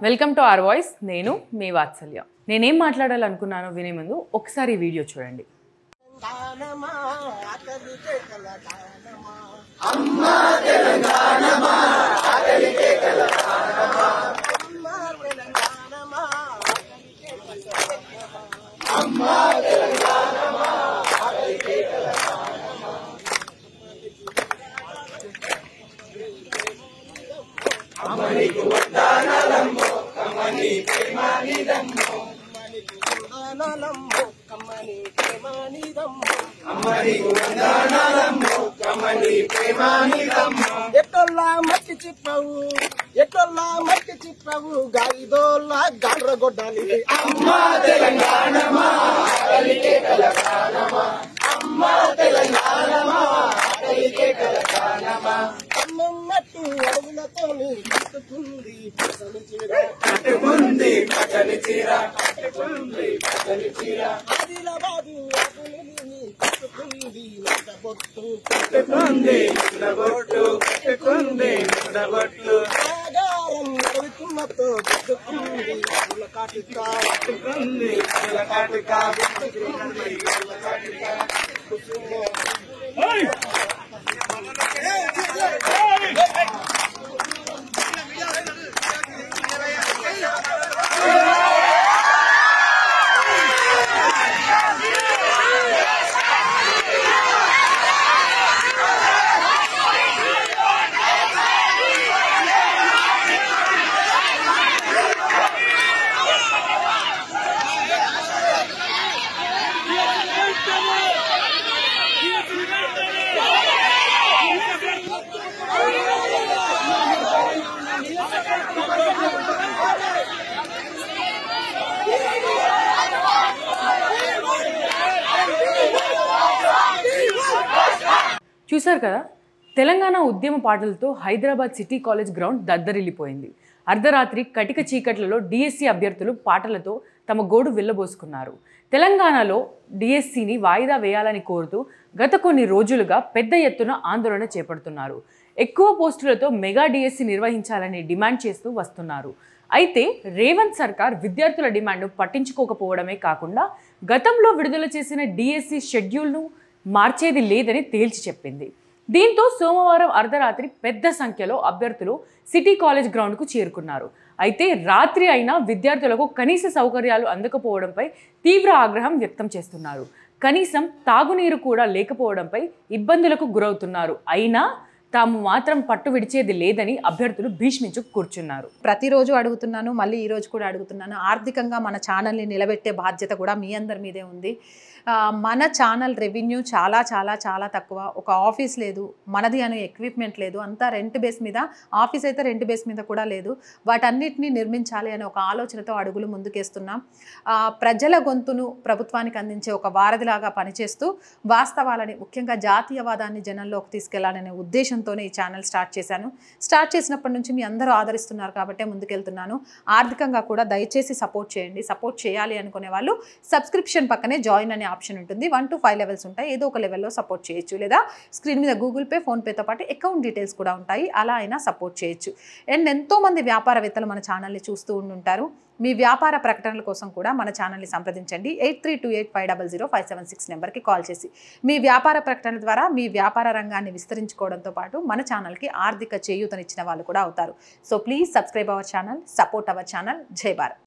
Welcome to our voice. నేను మీ వాత్సల్య. నేనేం మాట్లాడాలనుకున్నానో వినే ముందు ఒకసారి ఈ వీడియో చూడండి. ఎట్టొల్లా మట్టి చిప్పవు గాలిదోల్లా గాడ్రగొడ్డాలి అమ్మా తెలంగాణమా ఆకలికే కలకాలమా అమ్మా తెలంగాణమా ఆకలికే కలకాలమా అమ్మన్నట్టు అడుగులతోని కట్టుకుంది పచ్చని చీర ఆదిలాబాదు అడుగులని కట్టుకుంది నడబొట్టు ఆగారం నడుతున్నతో పెట్టుకుంది చూశారు కదా, తెలంగాణ ఉద్యమ పాటలతో హైదరాబాద్ సిటీ కాలేజ్ గ్రౌండ్ దద్దరిల్లిపోయింది. అర్ధరాత్రి కటిక చీకట్లలో డిఎస్సి అభ్యర్థులు పాటలతో తమ గోడు వెళ్ళబోసుకున్నారు. తెలంగాణలో డిఎస్సిని వాయిదా వేయాలని కోరుతూ గత కొన్ని రోజులుగా పెద్ద ఎత్తున ఆందోళన చేపడుతున్నారు. ఎక్కువ పోస్టులతో మెగా డిఎస్సి నిర్వహించాలని డిమాండ్ చేస్తూ వస్తున్నారు. అయితే రేవంత్ సర్కార్ విద్యార్థుల డిమాండ్ను పట్టించుకోకపోవడమే కాకుండా గతంలో విడుదల చేసిన డిఎస్సి షెడ్యూల్ను మార్చేది లేదని తేల్చి చెప్పింది. దీంతో సోమవారం అర్ధరాత్రి పెద్ద సంఖ్యలో అభ్యర్థులు సిటీ కాలేజ్ గ్రౌండ్కు చేరుకున్నారు. అయితే రాత్రి అయినా విద్యార్థులకు కనీస సౌకర్యాలు అందకపోవడంపై తీవ్ర ఆగ్రహం వ్యక్తం చేస్తున్నారు. కనీసం తాగునీరు కూడా లేకపోవడంపై ఇబ్బందులకు గురవుతున్నారు. అయినా తాము మాత్రం పట్టు విడిచేది లేదని అభ్యర్థులు భీష్మించు కూర్చున్నారు. ప్రతిరోజు అడుగుతున్నాను, మళ్ళీ ఈరోజు కూడా అడుగుతున్నాను. ఆర్థికంగా మన ఛానల్ని నిలబెట్టే బాధ్యత కూడా మీ అందరి మీదే ఉంది. మన ఛానల్ రెవెన్యూ చాలా చాలా చాలా తక్కువ. ఒక ఆఫీస్ లేదు, మనది అనే ఎక్విప్మెంట్ లేదు, అంతా రెంట్ బేస్ మీద. ఆఫీస్ అయితే రెంట్ బేస్ మీద కూడా లేదు. వాటన్నిటిని నిర్మించాలి అనే ఒక ఆలోచనతో అడుగులు ముందుకేస్తున్నాం. ప్రజల గొంతును ప్రభుత్వానికి అందించే ఒక వారధిలాగా పనిచేస్తూ వాస్తవాలని, ముఖ్యంగా జాతీయవాదాన్ని జనంలోకి తీసుకెళ్లాలనే ఉద్దేశంతోనే ఈ ఛానల్ స్టార్ట్ చేశాను. స్టార్ట్ చేసినప్పటి నుంచి మీ అందరూ ఆదరిస్తున్నారు కాబట్టే ముందుకెళ్తున్నాను. ఆర్థికంగా కూడా దయచేసి సపోర్ట్ చేయండి. సపోర్ట్ చేయాలి అనుకునే వాళ్ళు సబ్స్క్రిప్షన్ పక్కనే జాయిన్ అనే ఆప్షన్ ఉంటుంది. 1 to 5 లెవెల్స్ ఉంటాయి. ఏదో ఒక లెవెల్లో సపోర్ట్ చేయొచ్చు. లేదా స్క్రీన్ మీద గూగుల్ పే, ఫోన్పేతో పాటు అకౌంట్ డీటెయిల్స్ కూడా ఉంటాయి. అలా అయినా సపోర్ట్ చేయొచ్చు. అండ్ ఎంతోమంది వ్యాపారవేత్తలు మన ఛానల్ని చూస్తూ ఉంటుంటారు. మీ వ్యాపార ప్రకటనల కోసం కూడా మన ఛానల్ని సంప్రదించండి. 8328500576 నెంబర్కి కాల్ చేసి మీ వ్యాపార ప్రకటన ద్వారా మీ వ్యాపార రంగాన్ని విస్తరించుకోవడంతో పాటు మన ఛానల్కి ఆర్థిక చేయూతనిచ్చిన వాళ్ళు కూడా అవుతారు. So please subscribe our channel, support our channel. జై భారత్.